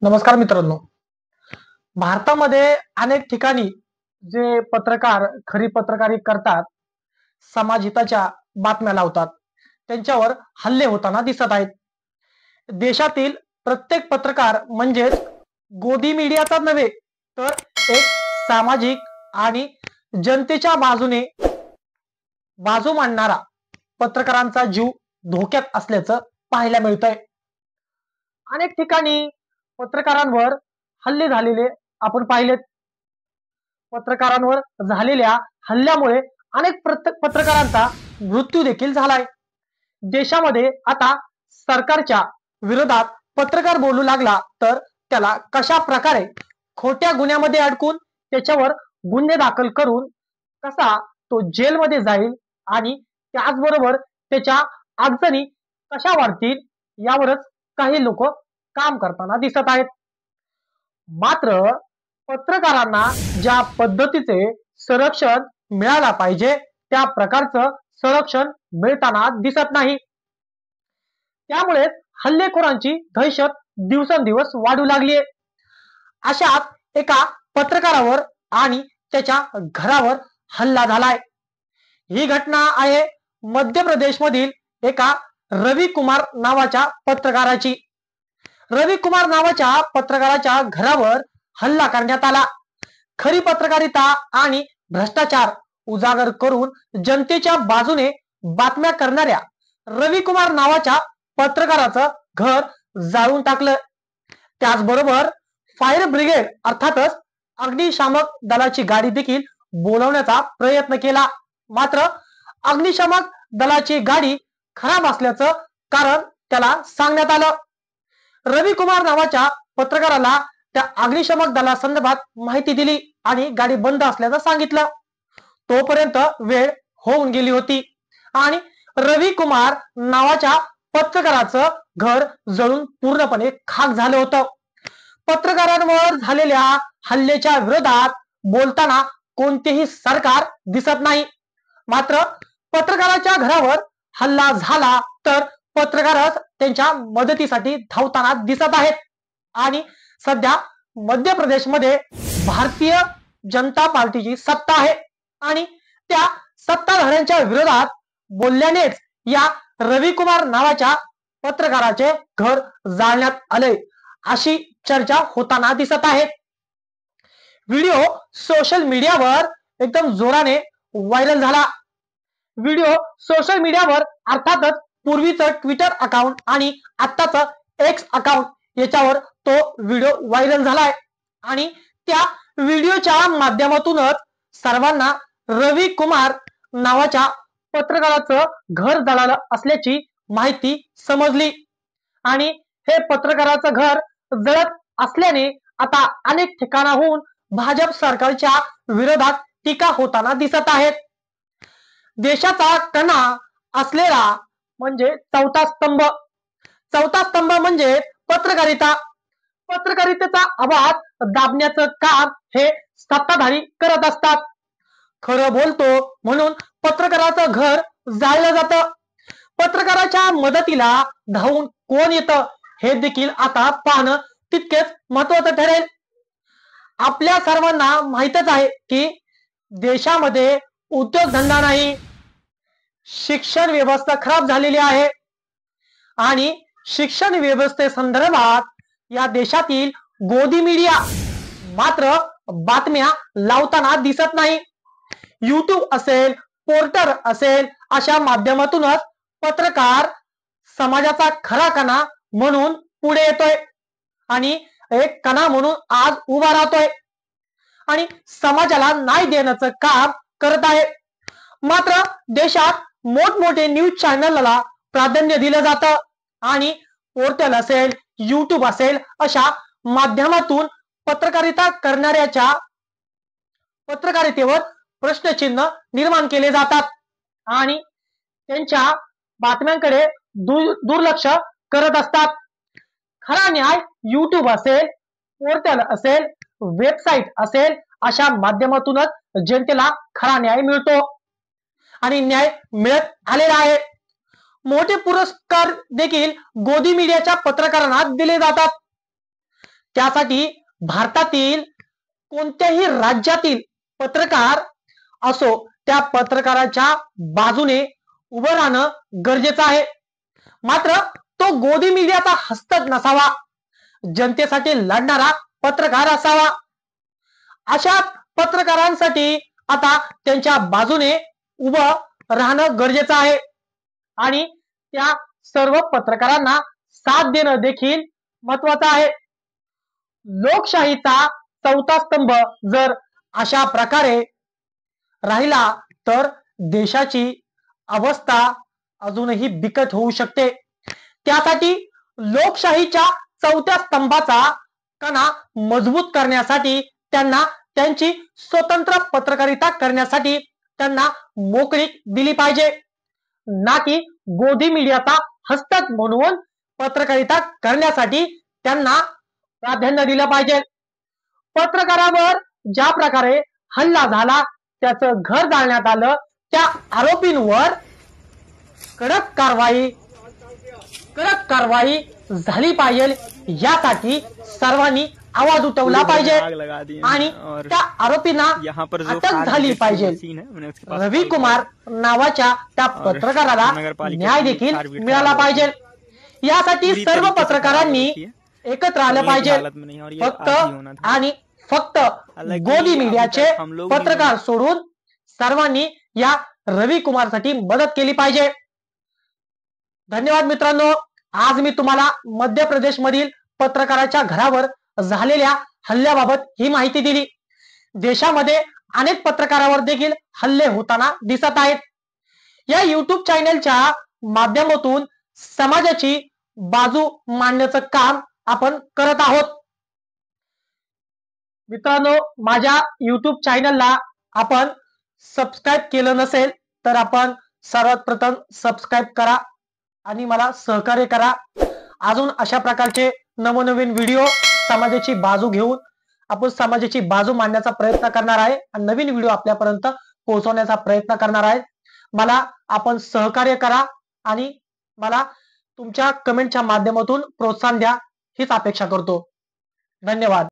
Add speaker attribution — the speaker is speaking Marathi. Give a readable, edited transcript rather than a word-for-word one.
Speaker 1: नमस्कार मित्रांनो. भारतामध्ये अनेक ठिकाणी जे पत्रकार खरी पत्रकारी करतात, समाज हिताच्या बातम्या लावतात. त्यांच्यावर हल्ले होताना दिसत आहेत. देशातील प्रत्येक पत्रकार म्हणजेच गोदी मीडियाचा नव्हे, तर एक सामाजिक आणि जनतेच्या बाजू मांडणारा पत्रकारांचा जीव धोक्यात असल्याचं पाहायला मिळतंय. अनेक ठिकाणी पत्रकारांवर हल्ले झालेले आपण पाहिलेत. पत्रकारांवर झालेल्या हल्ल्यामुळे अनेक पत्रकारांचा मृत्यू देखील झालाय. देशामध्ये आता सरकारच्या विरोधात पत्रकार बोलू लागला तर त्याला कशा प्रकारे खोट्या गुन्ह्यामध्ये अडकून त्याच्यावर गुन्हे दाखल करून कसा तो जेलमध्ये जाईल आणि त्याचबरोबर त्याच्या अडचणी कशा वाढतील यावरच काही लोक काम करताना दिसत आहेत. मात्र पत्रकारांना ज्या पद्धतीचे संरक्षण मिळाला पाहिजे त्या प्रकारचं संरक्षण मिळताना दिसत नाही. त्यामुळे हल्लेखोरांची दहशत दिवसेंदिवस वाढू लागली आहे. अशात एका पत्रकारावर आणि त्याच्या घरावर हल्ला झालाय. ही घटना आहे मध्य प्रदेशमधील एका रवी कुमार नावाच्या पत्रकाराची. रवी कुमार नावाच्या पत्रकाराच्या घरावर हल्ला करण्यात आला. खरी पत्रकारिता आणि भ्रष्टाचार उजागर करून जनतेच्या बाजूने बातम्या करणाऱ्या रवी कुमार नावाच्या पत्रकाराचं घर जाळून टाकलं. त्याचबरोबर फायर ब्रिगेड अर्थातच अग्निशामक दलाची गाडी देखील बोलवण्याचा प्रयत्न केला. मात्र अग्निशामक दलाची गाडी खराब असल्याचं कारण त्याला सांगण्यात आलं. रवी कुमार नावाच्या पत्रकाराला त्या अग्निशमक दलासंदर्भात माहिती दिली आणि गाडी बंद असल्याचं सांगितलं. तोपर्यंत वेळ होऊन गेली होती आणि रवी कुमार नावाच्या पत्रकाराचं घर जळून पूर्णपणे खाक झालं होतं. पत्रकारांवर झालेल्या हल्ल्याच्या विरोधात बोलताना कोणतेही सरकार दिसत नाही. मात्र पत्रकाराच्या घरावर हल्ला झाला तर पत्रकारच त्यांच्या मदतीसाठी धावताना दिसत आहेत. आणि सध्या मध्य प्रदेशमध्ये भारतीय जनता पार्टीची सत्ता आहे आणि त्या सत्ताधाऱ्यांच्या विरोधात बोलल्यानेच या रवी कुमार नावाच्या पत्रकाराचे घर जाळण्यात आले अशी चर्चा होताना दिसत आहे. व्हिडिओ सोशल मीडियावर एकदम जोराने व्हायरल झाला. व्हिडिओ सोशल मीडियावर अर्थातच पूर्वीचं ट्विटर अकाउंट आणि आत्ताचं एक्स अकाउंट याच्यावर तो व्हिडिओ व्हायरल झालाय आणि त्या व्हिडिओच्या माध्यमातूनच सर्वांना रवी कुमार नावाच्या पत्रकाराचं घर जळालं असल्याची माहिती समजली. आणि हे पत्रकाराचं घर जळत असल्याने आता अनेक ठिकाणाहून भाजप सरकारच्या विरोधात टीका होताना दिसत आहेत. देशाचा कणा असलेला म्हणजे चौथा स्तंभ म्हणजे पत्रकारिता. पत्रकारितेचा आवाज दाबण्याचं काम हे सत्ताधारी करत असतात. खरं बोलतो म्हणून पत्रकाराचं घर जाळलं जातं. पत्रकाराच्या मदतीला धावून कोण येतं हे देखील आता पाहणं तितकेच महत्वाचं ठरेल. आपल्या सर्वांना माहीतच आहे की देशामध्ये उद्योगधंदा नाही, शिक्षण व्यवस्था खराब झालेली आहे आणि शिक्षण व्यवस्थेसंदर्भात या देशातील गोदी मीडिया मात्र बातम्या लावताना दिसत नाही. YouTube असेल, पोर्टल असेल अशा माध्यमातूनच पत्रकार समाजाचा खरा कणा म्हणून पुढे येतोय आणि एक कणा म्हणून आज उभा राहतोय आणि समाजाला न्याय देण्याचं काम करत आहे. मात्र देशात मोठमोठे न्यूज चॅनलला प्राधान्य दिलं जातं आणि पोर्टल असेल, YouTube असेल अशा माध्यमातून पत्रकारिता करणाऱ्याच्या पत्रकारितेवर प्रश्नचिन्ह निर्माण केले जातात आणि त्यांच्या बातम्यांकडे दुर्लक्ष करत असतात. खरा न्याय YouTube असेल, पोर्टल असेल, वेबसाईट असेल अशा माध्यमातूनच जनतेला खरा न्याय मिळतो आणि न्याय मिळत आलेला आहे. मोठे पुरस्कार देखील गोदी मीडियाच्या पत्रकारांना दिले जातात. त्यासाठी भारतातील कोणत्याही राज्यातील पत्रकार असो त्या पत्रकाराच्या बाजूने उभं राहणं गरजेचं आहे. मात्र तो गोदी मीडियाचा हस्तक नसावा, जनतेसाठी लढणारा पत्रकार असावा. अशा पत्रकारांसाठी आता त्यांच्या बाजूने उभं राहणं गरजेचं आहे आणि त्या सर्व पत्रकारांना साथ देणं देखील महत्वाचं आहे. लोकशाहीचा चौथा स्तंभ जर अशा प्रकारे राहिला तर देशाची अवस्था अजूनही बिकट होऊ शकते. त्यासाठी लोकशाहीच्या चौथ्या स्तंभाचा कणा मजबूत करण्यासाठी त्यांना त्यांची स्वतंत्र पत्रकारिता करण्यासाठी त्यांना मोकळीक दिली पाहिजे, ना की गोदी मीडियाचा हस्तक म्हणून पत्रकारिता करण्यासाठी त्यांना प्राधान्य दिलं पाहिजे. पत्रकारावर ज्या प्रकारे हल्ला झाला, त्याचं घर जाळण्यात आलं, त्या आरोपींवर कडक कारवाई झाली पाहिजे, यासाठी सर्वांनी आवाज उठवला पाहिजे आणि त्या आरोपींना अटक झाली पाहिजे. रवी कुमार नावाच्या त्या पत्रकाराला न्याय देखील मिळाला पाहिजे. यासाठी सर्व पत्रकारांनी एकत्र आलं पाहिजे. फक्त आणि फक्त गोदी मीडियाचे पत्रकार सोडून सर्वांनी या रवी कुमार साठी मदत केली पाहिजे. धन्यवाद मित्रांनो. आज मी तुम्हाला मध्य प्रदेश मधील पत्रकाराच्या घरावर झालेल्या हल्ल्याबाबत ही माहिती दिली. देशामध्ये अनेक पत्रकारावर देखील हल्ले होताना दिसत आहेत. या युट्यूब चॅनलच्या माध्यमातून समाजाची बाजू मांडण्याचं काम आपण करत आहोत. मित्रांनो, माझ्या युट्यूब चॅनलला आपण सबस्क्राईब केलं नसेल तर आपण सर्वात प्रथम सबस्क्राईब करा आणि मला सहकार्य करा. अजून अशा प्रकारचे नवनवीन व्हिडिओ समाजाची बाजू घेऊन आपण समाजाची बाजू मांडण्याचा प्रयत्न करणार आहे आणि नवीन व्हिडिओ आपल्यापर्यंत पोहोचवण्याचा प्रयत्न करणार आहे. मला आपण सहकार्य करा आणि मला तुमच्या कमेंटच्या माध्यमातून प्रोत्साहन द्या, हीच अपेक्षा करतो. धन्यवाद.